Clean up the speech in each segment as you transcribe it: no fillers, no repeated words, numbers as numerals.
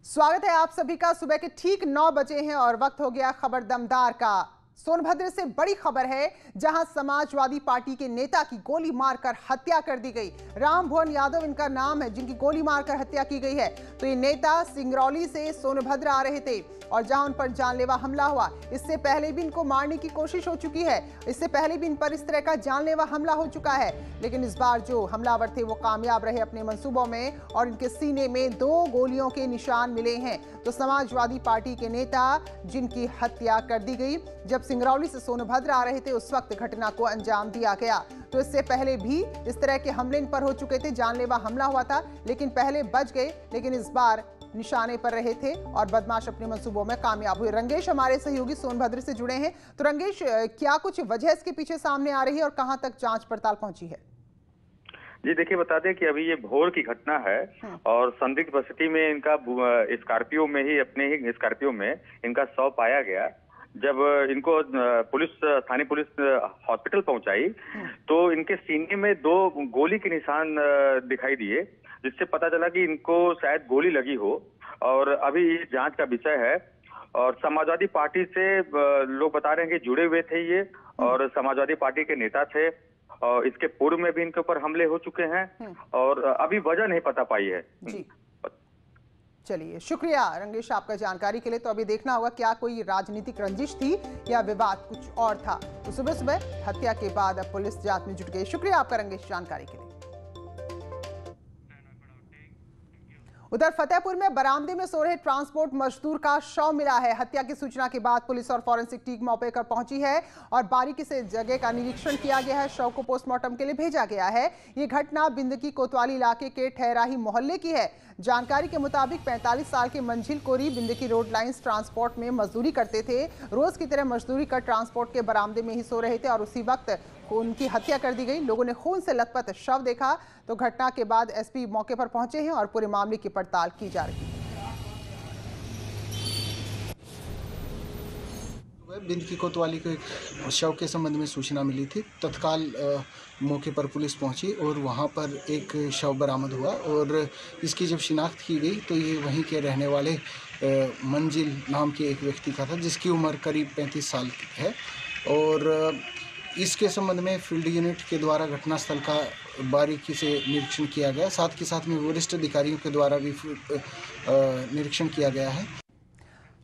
स्वागत है आप सभी का। सुबह के ठीक 9 बजे हैं और वक्त हो गया खबर दमदार का। सोनभद्र से बड़ी खबर है, जहां समाजवादी पार्टी के नेता की गोली मारकर हत्या कर दी गई। रामभुवन यादव इनका नाम है, जिनकी गोली मारकर हत्या की गई है। तो ये नेता सिंगरौली से सोनभद्र आ रहे थे और जहां उन पर जानलेवा हमला हुआ। इससे पहले भी इनको मारने की कोशिश हो चुकी है, इससे पहले भी इन पर इस तरह का जानलेवा हमला हो चुका है। लेकिन इस बार जो हमलावर थे वो कामयाब रहे अपने मंसूबों में और इनके सीने में 2 गोलियों के निशान मिले हैं। तो समाजवादी पार्टी के नेता जिनकी हत्या कर दी गई, जब सिंगरौली से सोनभद्र आ रहे थे उस वक्त घटना को अंजाम दिया गया। तो इससे पहले भी इस तरह के हमले इन पर हो चुके थे, जानलेवा हमला हुआ था, लेकिन पहले बच गए, लेकिन इस बार निशाने पर रहे थे और बदमाश अपने मंसूबों में कामयाब हुए। रंगेश हमारे सहयोगी सोनभद्र से जुड़े हैं। तो रंगेश, क्या कुछ वजह इसके पीछे सामने आ रही है और कहां तक जांच पड़ताल पहुंची है? जी देखिए, बता दें कि अभी ये भोर की घटना है और संदिग्ध बस्ती में इनका स्कॉर्पियो में ही अपने ही स्कॉर्पियो में इनका शव पाया गया। जब इनको स्थानीय पुलिस हॉस्पिटल पहुंचाई तो इनके सीने में 2 गोली के निशान दिखाई दिए, जिससे पता चला कि इनको शायद गोली लगी हो और अभी ये जांच का विषय है। और समाजवादी पार्टी से लोग बता रहे हैं कि जुड़े हुए थे ये और समाजवादी पार्टी के नेता थे और इसके पूर्व में भी इनके ऊपर हमले हो चुके हैं और अभी वजह नहीं पता पाई है। जी चलिए, शुक्रिया रंगेश आपका जानकारी के लिए। तो अभी देखना होगा क्या कोई राजनीतिक रंजिश थी या विवाद कुछ और था। तो सुबह सुबह हत्या के बाद अब पुलिस जांच में जुट गई। शुक्रिया आपका रंगेश जानकारी के लिए। उधर फतेहपुर में बरामदे में सो रहे ट्रांसपोर्ट मजदूर का शव मिला है। हत्या की सूचना के बाद पुलिस और फॉरेंसिक टीम मौके पर पहुंची है और बारीकी से जगह का निरीक्षण किया गया है। शव को पोस्टमार्टम के लिए भेजा गया है। ये घटना बिंदकी कोतवाली इलाके के ठहराही मोहल्ले की है। जानकारी के मुताबिक 45 साल के मंजिल कोरी बिंदकी रोड लाइंस ट्रांसपोर्ट में मजदूरी करते थे। रोज की तरह मजदूरी कर ट्रांसपोर्ट के बरामदे में ही सो रहे थे और उसी वक्त उनकी हत्या कर दी गई। लोगों ने खून से लथपथ शव देखा। तो घटना के बाद एसपी मौके पर पहुंचे हैं और पूरे मामले की पड़ताल की जा रही है। बिंदकी कोतवाली के शव के संबंध में सूचना मिली थी। तत्काल मौके पर पुलिस पहुंची और वहां पर एक शव बरामद हुआ और इसकी जब शिनाख्त की गई तो ये वहीं के रहने वाले मंजिल नाम के एक व्यक्ति का था, जिसकी उम्र करीब 35 साल है। और इसके संबंध में फील्ड यूनिट के द्वारा घटनास्थल का बारीकी से निरीक्षण किया गया। साथ के साथ में वरिष्ठ अधिकारियों के द्वारा भी निरीक्षण किया गया है।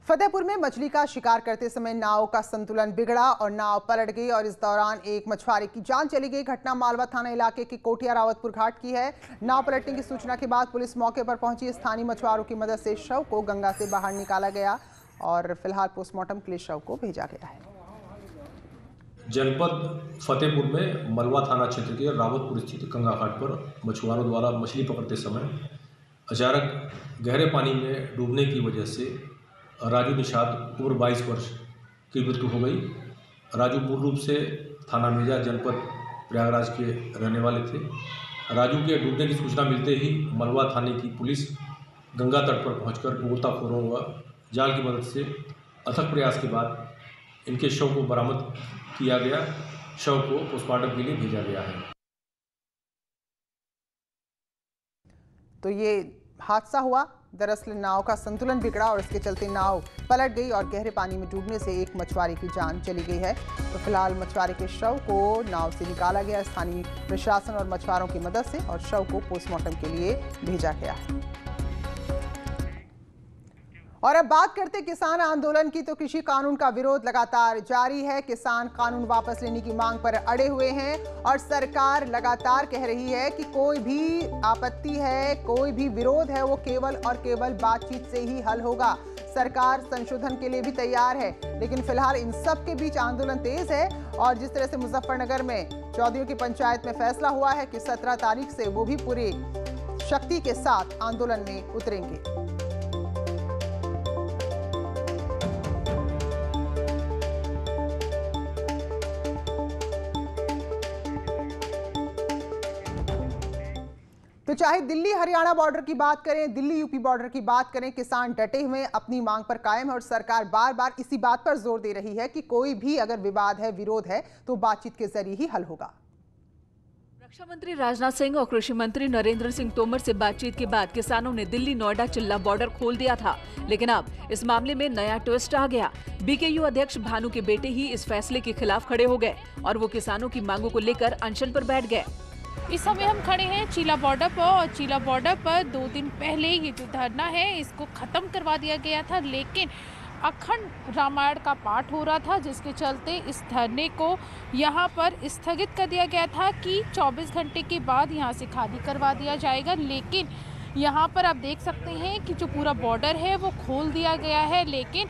फतेहपुर में मछली का शिकार करते समय नाव का संतुलन बिगड़ा और नाव पलट गई और इस दौरान एक मछुआरे की जान चली गई। घटना मालवा थाना इलाके के कोठिया रावतपुर घाट की है। नाव पलटने की सूचना के बाद पुलिस मौके पर पहुंची। स्थानीय मछुआरों की मदद से शव को गंगा से बाहर निकाला गया और फिलहाल पोस्टमार्टम के लिए शव को भेजा गया है। जनपद फतेहपुर में मलवा थाना क्षेत्र के रावतपुर स्थित गंगा घाट पर मछुआरों द्वारा मछली पकड़ते समय अचानक गहरे पानी में डूबने की वजह से राजू निषाद उम्र 22 वर्ष की मृत्यु हो गई। राजू मूल रूप से थाना मेजा जनपद प्रयागराज के रहने वाले थे। राजू के डूबने की सूचना मिलते ही मलवा थाने की पुलिस गंगा तट पर पहुंचकर गोताखोरों व जाल की मदद से अथक प्रयास के बाद इनके शव को बरामद किया गया। शव को पोस्टमार्टम के लिए भेजा गया है। तो ये हादसा हुआ, दरअसल नाव का संतुलन बिगड़ा और इसके चलते नाव पलट गई और गहरे पानी में डूबने से एक मछुआरे की जान चली गई है। तो फिलहाल मछुआरे के शव को नाव से निकाला गया स्थानीय प्रशासन और मछुआरों की मदद से और शव को पोस्टमार्टम के लिए भेजा गया है। और अब बात करते किसान आंदोलन की। तो कृषि कानून का विरोध लगातार जारी है। किसान कानून वापस लेने की मांग पर अड़े हुए हैं और सरकार लगातार कह रही है कि कोई भी आपत्ति है, कोई भी विरोध है, वो केवल और केवल बातचीत से ही हल होगा। सरकार संशोधन के लिए भी तैयार है, लेकिन फिलहाल इन सब के बीच आंदोलन तेज है। और जिस तरह से मुजफ्फरनगर में चौधरी की पंचायत में फैसला हुआ है कि 17 तारीख से वो भी पूरी शक्ति के साथ आंदोलन में उतरेंगे। तो चाहे दिल्ली हरियाणा बॉर्डर की बात करें, दिल्ली यूपी बॉर्डर की बात करें, किसान डटे हुए अपनी मांग पर कायम है और सरकार बार बार इसी बात पर जोर दे रही है कि कोई भी अगर विवाद है, विरोध है, तो बातचीत के जरिए ही हल होगा। रक्षा मंत्री राजनाथ सिंह और कृषि मंत्री नरेंद्र सिंह तोमर से बातचीत के बाद किसानों ने दिल्ली नोएडा चिल्ला बॉर्डर खोल दिया था, लेकिन अब इस मामले में नया ट्विस्ट आ गया। बीकेयू अध्यक्ष भानु के बेटे ही इस फैसले के खिलाफ खड़े हो गए और वो किसानों की मांगों को लेकर अनशन पर बैठ गए। इस समय हम खड़े हैं चीला बॉर्डर पर और चीला बॉर्डर पर 2 दिन पहले ये जो धरना है इसको खत्म करवा दिया गया था, लेकिन अखंड रामायण का पाठ हो रहा था, जिसके चलते इस धरने को यहाँ पर स्थगित कर दिया गया था कि 24 घंटे के बाद यहाँ से खाली करवा दिया जाएगा। लेकिन यहाँ पर आप देख सकते हैं कि जो पूरा बॉर्डर है वो खोल दिया गया है, लेकिन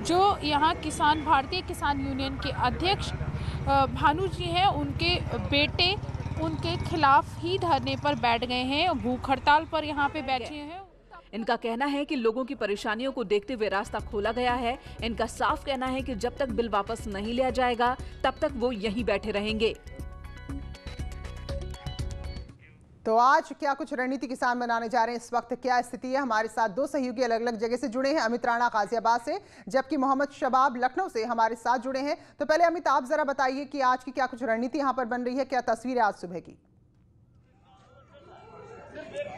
जो यहाँ किसान भारतीय किसान यूनियन के अध्यक्ष भानु जी हैं, उनके बेटे उनके खिलाफ ही धरने पर बैठ गए हैं, भूख हड़ताल पर यहाँ पे बैठे हैं। इनका कहना है कि लोगों की परेशानियों को देखते हुए रास्ता खोला गया है। इनका साफ कहना है कि जब तक बिल वापस नहीं लिया जाएगा तब तक वो यहीं बैठे रहेंगे। तो आज क्या कुछ रणनीति किसान बनाने जा रहे हैं, इस वक्त क्या स्थिति है? हमारे साथ 2 सहयोगी अलग अलग जगह से जुड़े हैं। अमित राणा गाजियाबाद से, जबकि मोहम्मद शबाब लखनऊ से हमारे साथ जुड़े हैं। तो पहले अमित, आप जरा बताइए कि आज की क्या कुछ रणनीति यहाँ पर बन रही है, क्या तस्वीर है आज सुबह की?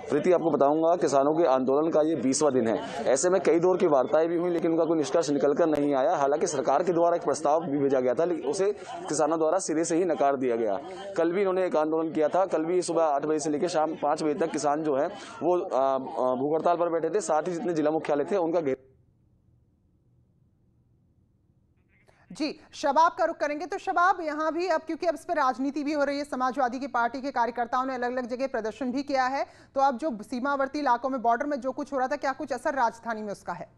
प्रीति, आपको बताऊंगा किसानों के आंदोलन का ये 20वां दिन है। ऐसे में कई दौर की वार्ताएं भी हुई, लेकिन उनका कोई निष्कर्ष निकलकर नहीं आया। हालांकि सरकार के द्वारा एक प्रस्ताव भी भेजा गया था, लेकिन उसे किसानों द्वारा सिरे से ही नकार दिया गया। कल भी इन्होंने एक आंदोलन किया था। कल भी सुबह 8 बजे से लेकर शाम 5 बजे तक किसान जो है वो भूख हड़ताल पर बैठे थे। साथ ही जितने जिला मुख्यालय थे उनका जी, शबाब का रुख करेंगे। तो शबाब, यहाँ भी अब क्योंकि अब इस पर राजनीति भी हो रही है, समाजवादी की पार्टी के कार्यकर्ताओं ने अलग अलग जगह प्रदर्शन भी किया है, तो अब जो सीमावर्ती इलाकों में बॉर्डर में जो कुछ हो रहा था, क्या कुछ असर राजधानी में उसका है?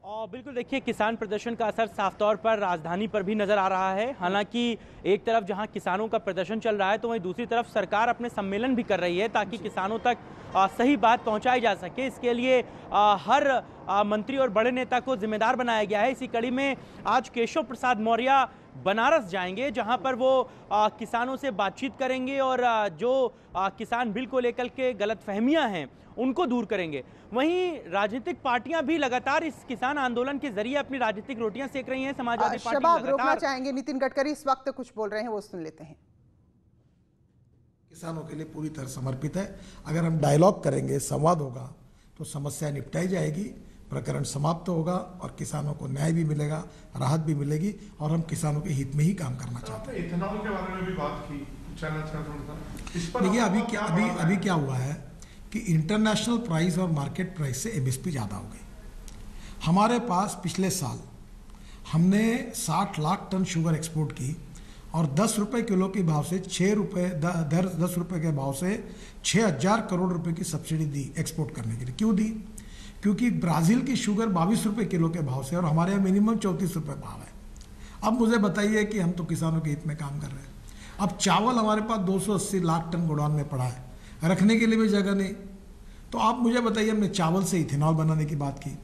और बिल्कुल देखिए, किसान प्रदर्शन का असर साफ तौर पर राजधानी पर भी नजर आ रहा है। हालांकि एक तरफ जहां किसानों का प्रदर्शन चल रहा है, तो वहीं दूसरी तरफ सरकार अपने सम्मेलन भी कर रही है ताकि किसानों तक सही बात पहुंचाई जा सके। इसके लिए हर मंत्री और बड़े नेता को जिम्मेदार बनाया गया है। इसी कड़ी में आज केशव प्रसाद मौर्य बनारस जाएंगे, जहां पर वो किसानों से बातचीत करेंगे और जो किसान बिल को लेकर के गलतफहमियां हैं उनको दूर करेंगे। वहीं राजनीतिक पार्टियां भी लगातार इस किसान आंदोलन के जरिए अपनी राजनीतिक रोटियां सेक रही हैं। समाजवादी पार्टी शबाब, रोकना चाहेंगे, नितिन गडकरी इस वक्त कुछ बोल रहे हैं, वो सुन लेते हैं। किसानों के लिए पूरी तरह समर्पित है। अगर हम डायलॉग करेंगे, संवाद होगा, तो समस्या निपटाई जाएगी, प्रकरण समाप्त होगा और किसानों को न्याय भी मिलेगा, राहत भी मिलेगी, और हम किसानों के हित में ही काम करना चाहते हैं। इथेनॉल के बारे में भी बात की, देखिए अभी क्या हुआ है कि इंटरनेशनल प्राइस और मार्केट प्राइस से एमएसपी ज़्यादा हो गई। हमारे पास पिछले साल हमने 60 लाख टन शुगर एक्सपोर्ट की और 10 रुपये किलो के भाव से 10 रुपये के भाव से 6000 करोड़ रुपए की सब्सिडी दी एक्सपोर्ट करने के लिए। क्यों दी? क्योंकि ब्राज़ील की शुगर 22 रुपये किलो के भाव से और हमारे यहाँ मिनिमम 34 रुपये भाव है। अब मुझे बताइए कि हम तो किसानों के हित में काम कर रहे हैं। अब चावल हमारे पास 280 लाख टन गोडाउन में पड़ा है, रखने के लिए भी जगह नहीं। तो आप मुझे बताइए, हमने चावल से इथेनॉल बनाने की बात की,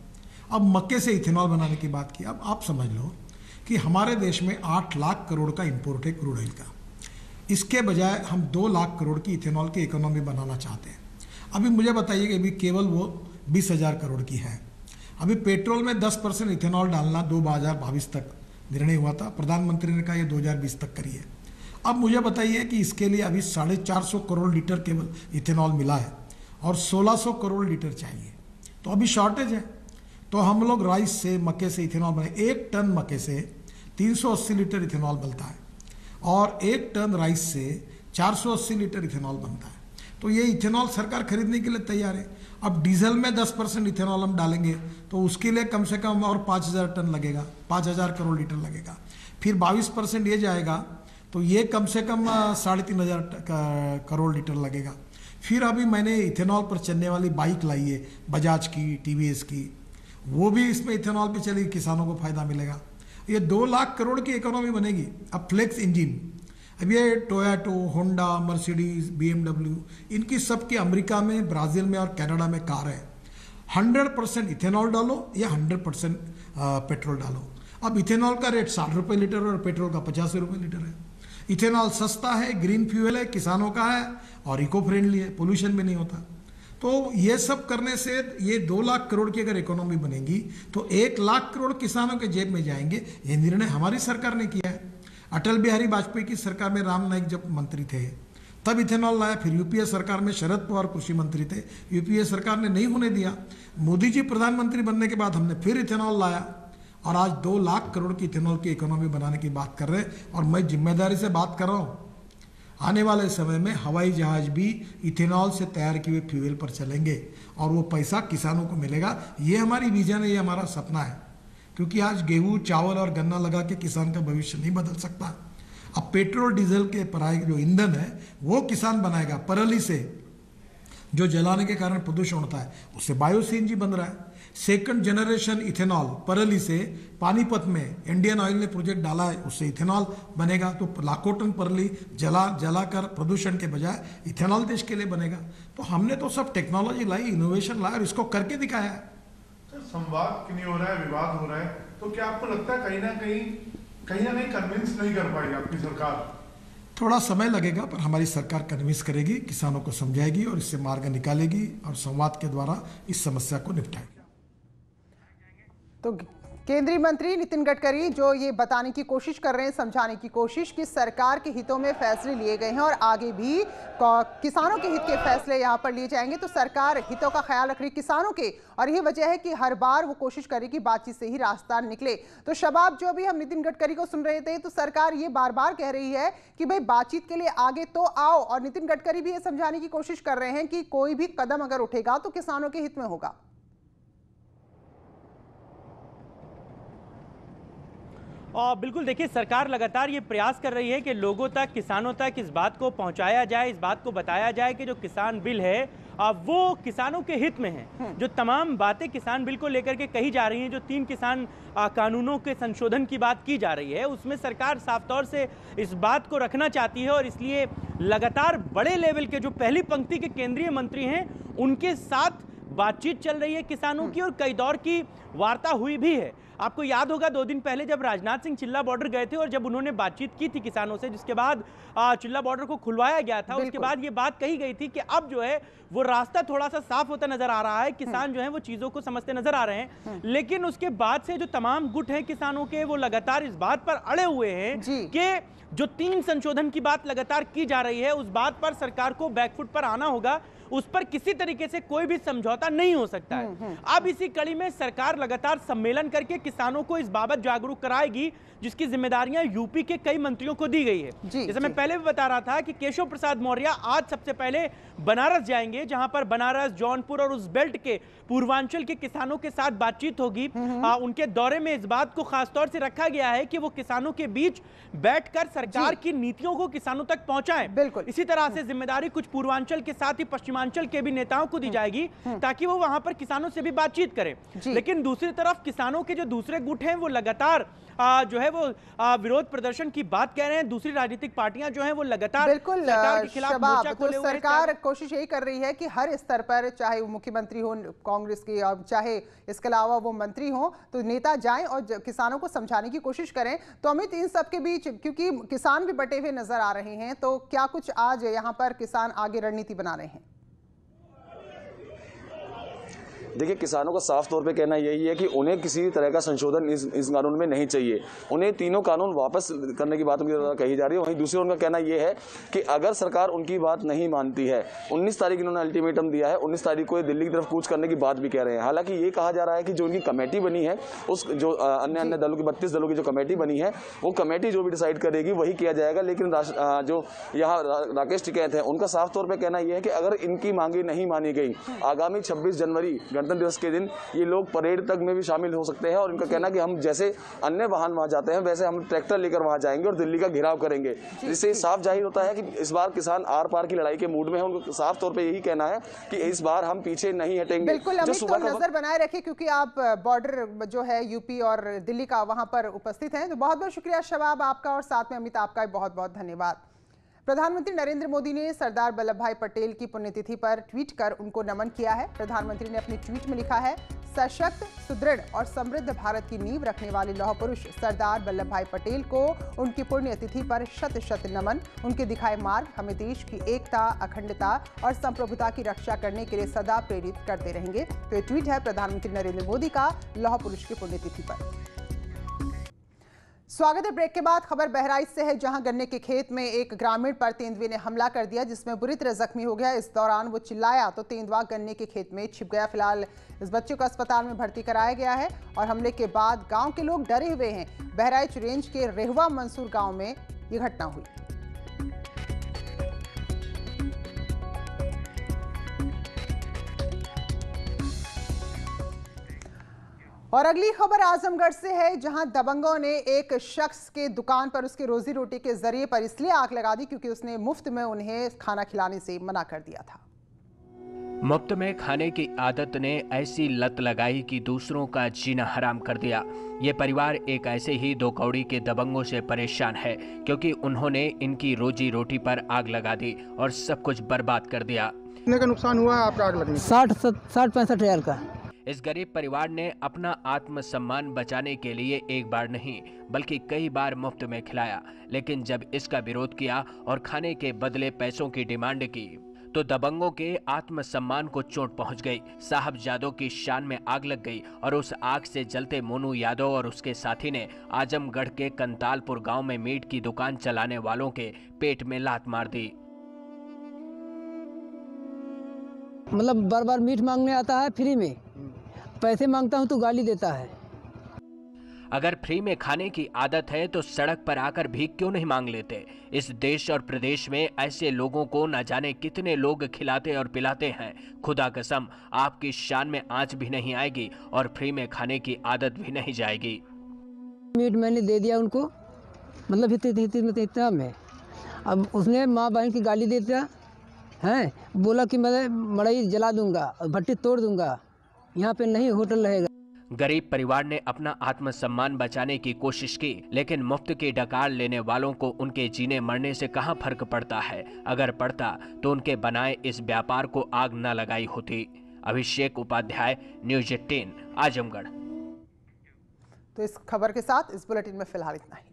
अब मक्के से इथेनॉल बनाने की बात की। अब आप समझ लो कि हमारे देश में 8 लाख करोड़ का इंपोर्ट है क्रूड ऑयल का। इसके बजाय हम 2 लाख करोड़ की इथेनॉल की इकोनॉमी बनाना चाहते हैं। अभी मुझे बताइए कि अभी केवल वो 20,000 करोड़ की है। अभी पेट्रोल में 10% इथेनॉल डालना 2022 तक निर्णय हुआ था, प्रधानमंत्री ने कहा ये 2020 तक करिए। अब मुझे बताइए कि इसके लिए अभी 450 करोड़ लीटर केवल इथेनॉल मिला है और 1600 करोड़ लीटर चाहिए, तो अभी शॉर्टेज है। तो हम लोग राइस से, मक्के से इथेनॉल बनाए। 1 टन मक्के से 380 लीटर इथेनॉल बनता है और 1 टन राइस से 480 लीटर इथेनॉल बनता है। तो ये इथेनॉल सरकार खरीदने के लिए तैयार है। अब डीजल में 10% इथेनॉल हम डालेंगे तो उसके लिए कम से कम और 5000 टन लगेगा, 5000 करोड़ लीटर लगेगा। फिर 22% ये जाएगा तो ये कम से कम 3500 करोड़ लीटर लगेगा। फिर अभी मैंने इथेनॉल पर चलने वाली बाइक लाई है, बजाज की, टीवीएस की, वो भी इसमें इथेनॉल पे चलेगी, किसानों को फायदा मिलेगा। ये 2 लाख करोड़ की इकोनॉमी बनेगी। अब फ्लेक्स इंजन, अब ये टोयोटो, होंडा, मर्सिडीज, BMW, इनकी सबकी अमेरिका में, ब्राज़ील में और कनाडा में कार है। 100% इथेनॉल डालो या 100% पेट्रोल डालो। अब इथेनॉल का रेट 60 रुपये लीटर और पेट्रोल का 85 रुपये लीटर है। इथेनॉल सस्ता है, ग्रीन फ्यूल है, किसानों का है और इको फ्रेंडली है, पोल्यूशन भी नहीं होता। तो ये सब करने से ये 2 लाख करोड़ की अगर इकोनॉमी बनेगी तो 1 लाख करोड़ किसानों के जेब में जाएंगे। ये निर्णय हमारी सरकार ने किया है। अटल बिहारी वाजपेयी की सरकार में राम नाईक जब मंत्री थे तब इथेनॉल लाया। फिर यूपीए सरकार में शरद पवार कृषि मंत्री थे, यूपीए सरकार ने नहीं होने दिया। मोदी जी प्रधानमंत्री बनने के बाद हमने फिर इथेनॉल लाया और आज 2 लाख करोड़ की इथेनॉल की इकोनॉमी बनाने की बात कर रहे हैं। और मैं जिम्मेदारी से बात कर रहा हूँ, आने वाले समय में हवाई जहाज भी इथेनॉल से तैयार किए हुए फ्यूल पर चलेंगे और वो पैसा किसानों को मिलेगा। ये हमारी विजन है, ये हमारा सपना है। क्योंकि आज गेहूं, चावल और गन्ना लगा के किसान का भविष्य नहीं बदल सकता। अब पेट्रोल डीजल के पराई जो ईंधन है वो किसान बनाएगा। पराली से जो जलाने के कारण प्रदूषण होता है उससे बायो सीएनजी बन रहा है। सेकंड जनरेशन इथेनॉल पराली से पानीपत में इंडियन ऑयल ने प्रोजेक्ट डाला है, उससे इथेनॉल बनेगा। तो लाखों टन पराली जलाकर प्रदूषण के बजाय इथेनॉल देश के लिए बनेगा। तो हमने तो सब टेक्नोलॉजी लाई, इनोवेशन लाया और इसको करके दिखाया है। तो संवाद क्यों नहीं हो रहा है, विवाद हो रहा है, तो क्या आपको लगता है कहीं ना कहीं कन्विंस नहीं कर पाएगी आपकी सरकार? थोड़ा समय लगेगा पर हमारी सरकार कन्विंस करेगी, किसानों को समझाएगी और इससे मार्ग निकालेगी और संवाद के द्वारा इस समस्या को निपटाएगी। तो केंद्रीय मंत्री नितिन गडकरी जो ये बताने की कोशिश कर रहे हैं, समझाने की कोशिश कि सरकार के हितों में फैसले लिए गए हैं और आगे भी किसानों के हित के फैसले यहाँ पर लिए जाएंगे। तो सरकार हितों का ख्याल रख रही किसानों के, और ये वजह है कि हर बार वो कोशिश करे कि बातचीत से ही रास्ता निकले। तो शबाब, जो भी हम नितिन गडकरी को सुन रहे थे, तो सरकार ये बार बार कह रही है कि भाई बातचीत के लिए आगे तो आओ, और नितिन गडकरी भी ये समझाने की कोशिश कर रहे हैं कि कोई भी कदम अगर उठेगा तो किसानों के हित में होगा। और बिल्कुल देखिए, सरकार लगातार ये प्रयास कर रही है कि लोगों तक, किसानों तक इस बात को पहुंचाया जाए, इस बात को बताया जाए कि जो किसान बिल है वो किसानों के हित में है। जो तमाम बातें किसान बिल को लेकर के कही जा रही हैं, जो 3 किसान कानूनों के संशोधन की बात की जा रही है, उसमें सरकार साफ तौर से इस बात को रखना चाहती है और इसलिए लगातार बड़े लेवल के जो पहली पंक्ति के केंद्रीय मंत्री हैं उनके साथ बातचीत चल रही है किसानों की, और कई दौर की वार्ता हुई भी है। आपको याद होगा 2 दिन पहले जब राजनाथ सिंह चिल्ला बॉर्डर गए थे और जब उन्होंने बातचीत की थी किसानों से, जिसके बाद चिल्ला बॉर्डर को खुलवाया गया था, उसके बाद ये बात कही गई थी कि अब जो है वो रास्ता थोड़ा सा साफ होता नजर आ रहा है, किसान जो है वो चीजों को समझते नजर आ रहे हैं। लेकिन उसके बाद से जो तमाम गुट हैं किसानों के, वो लगातार इस बात पर अड़े हुए हैं कि जो 3 संशोधन की बात लगातार की जा रही है उस बात पर सरकार को बैकफुट पर आना होगा, उस पर किसी तरीके से कोई भी समझौता नहीं हो सकता है। अब इसी कड़ी में सरकार लगातार सम्मेलन करके किसानों को इस बाबत जागरूक कराएगी, जिसकी जिम्मेदारियां यूपी के कई मंत्रियों को दी गई है। जैसे मैं पहले भी बता रहा था कि केशव प्रसाद मौर्य आज सबसे पहले बनारस जाएंगे, जहां पर बनारस, जौनपुर और उस बेल्ट के पूर्वांचल के किसानों के साथ बातचीत होगी। उनके दौरे में इस बात को खासतौर से रखा गया है कि वो किसानों के बीच बैठकर सरकार की नीतियों को किसानों तक पहुंचाएं। बिल्कुल इसी तरह से जिम्मेदारी कुछ पूर्वांचल के साथ ही पश्चिमांचल के भी नेताओं को दी जाएगी, ताकि वो वहां पर किसानों से भी बातचीत करें। लेकिन दूसरी तरफ किसानों के जो दूसरे गुट हैं वो लगातार जो है वो विरोध प्रदर्शन की बात कह रहे हैं। दूसरी राजनीतिक पार्टियां जो हैं वो लगातार सरकार के खिलाफ मोर्चा खोले हुए हैं। सरकार कोशिश यही कर रही है कि हर स्तर पर, चाहे वो मुख्यमंत्री हो कांग्रेस के और चाहे इसके अलावा वो मंत्री हो, तो नेता जाएं और किसानों को समझाने की कोशिश करें। तो अमित, इन सब के बीच क्योंकि किसान भी बटे हुए नजर आ रहे हैं, तो क्या कुछ आज यहाँ पर किसान आगे रणनीति बना रहे हैं? देखिए, किसानों का साफ तौर पे कहना यही है कि उन्हें किसी तरह का संशोधन इस कानून में नहीं चाहिए। उन्हें तीनों कानून वापस करने की बात उनकी द्वारा कही जा रही है। वहीं दूसरी उनका कहना यह है कि अगर सरकार उनकी बात नहीं मानती है, 19 तारीख इन्होंने अल्टीमेटम दिया है, 19 तारीख को दिल्ली की तरफ कूच करने की बात भी कह रहे हैं। हालांकि ये कहा जा रहा है कि जो उनकी कमेटी बनी है, उस जो अन्य दलों की 32 दलों की जो कमेटी बनी है, वो कमेटी जो भी डिसाइड करेगी वही किया जाएगा। लेकिन जो यहाँ राकेश टिकैत है, उनका साफ तौर पर कहना यह है कि अगर इनकी मांगे नहीं मानी गई, आगामी 26 जनवरी गणतंत्र दिवस के दिन ये लोग परेड तक में भी शामिल हो सकते हैं। और इनका कहना कि हम जैसे अन्य वाहन वहां जाते हैं वैसे हम ट्रैक्टर लेकर वहां जाएंगे और दिल्ली का घेराव करेंगे। जिससे साफ जाहिर होता है कि इस बार किसान आर पार की लड़ाई के मूड में है। उनको साफ तौर पे यही कहना है कि इस बार हम पीछे नहीं हटेंगे। बिल्कुल अमित, तो नजर बनाए रखें क्योंकि आप बॉर्डर जो है यूपी और दिल्ली का वहां पर उपस्थित हैं। तो बहुत बहुत शुक्रिया शबाब आपका, और साथ में अमित आपका बहुत बहुत धन्यवाद। प्रधानमंत्री नरेंद्र मोदी ने सरदार वल्लभ भाई पटेल की पुण्यतिथि पर ट्वीट कर उनको नमन किया है। प्रधानमंत्री ने अपने ट्वीट में लिखा है, सशक्त, सुदृढ़ और समृद्ध भारत की नींव रखने वाले लौह पुरुष सरदार वल्लभ भाई पटेल को उनकी पुण्यतिथि पर शत शत नमन। उनके दिखाए मार्ग हमें देश की एकता, अखंडता और संप्रभुता की रक्षा करने के लिए सदा प्रेरित करते रहेंगे। तो ये ट्वीट है प्रधानमंत्री नरेंद्र मोदी का लौह पुरुष की पुण्यतिथि पर। स्वागत है। ब्रेक के बाद खबर बहराइच से है, जहां गन्ने के खेत में एक ग्रामीण पर तेंदुए ने हमला कर दिया, जिसमें बुरी तरह जख्मी हो गया। इस दौरान वो चिल्लाया तो तेंदुआ गन्ने के खेत में छिप गया। फिलहाल इस बच्चे को अस्पताल में भर्ती कराया गया है और हमले के बाद गांव के लोग डरे हुए हैं। बहराइच रेंज के रेहवा मंसूर गांव में ये घटना हुई। और अगली खबर आजमगढ़ से है, जहां दबंगों ने एक शख्स के दुकान पर उसके रोजी रोटी के जरिए पर इसलिए आग लगा दी क्योंकि उसने मुफ्त में उन्हें खाना खिलाने से मना कर दिया था। मुफ्त में खाने की आदत ने ऐसी लत लगाई कि दूसरों का जीना हराम कर दिया। ये परिवार एक ऐसे ही दो कौड़ी के दबंगों से परेशान है क्योंकि उन्होंने इनकी रोजी रोटी पर आग लगा दी और सब कुछ बर्बाद कर दिया। कितने का नुकसान हुआ आपका आग लगने? 60-65 हजार का। इस गरीब परिवार ने अपना आत्मसम्मान बचाने के लिए एक बार नहीं बल्कि कई बार मुफ्त में खिलाया, लेकिन जब इसका विरोध किया और खाने के बदले पैसों की डिमांड की तो दबंगों के आत्मसम्मान को चोट पहुंच गई। साहबजादों की शान में आग लग गई और उस आग से जलते मोनू यादव और उसके साथी ने आजमगढ़ के कंतालपुर गांव में मीट की दुकान चलाने वालों के पेट में लात मार दी। मतलब बार बार मीट मांगने आता है, फ्री में पैसे मांगता हूं तो गाली देता है। अगर फ्री में खाने की आदत है तो सड़क पर आकर भीख क्यों नहीं मांग लेते? इस देश और प्रदेश में ऐसे लोगों को न जाने कितने लोग खिलाते और पिलाते हैं। खुदा कसम आपकी शान में आंच भी नहीं आएगी और फ्री में खाने की आदत भी नहीं जाएगी। मीट मैंने दे दिया उनको, मतलब इतना में। अब उसने माँ बहन की गाली देता है, बोला कि मैं मड़ई जला दूंगा और भट्टी तोड़ दूंगा, यहाँ पे नहीं होटल रहेगा। गरीब परिवार ने अपना आत्मसम्मान बचाने की कोशिश की, लेकिन मुफ्त की डकार लेने वालों को उनके जीने मरने से कहां फर्क पड़ता है। अगर पड़ता तो उनके बनाए इस व्यापार को आग न लगाई होती। अभिषेक उपाध्याय, न्यूज़ 18 आजमगढ़। तो इस खबर के साथ इस बुलेटिन में फिलहाल इतना ही।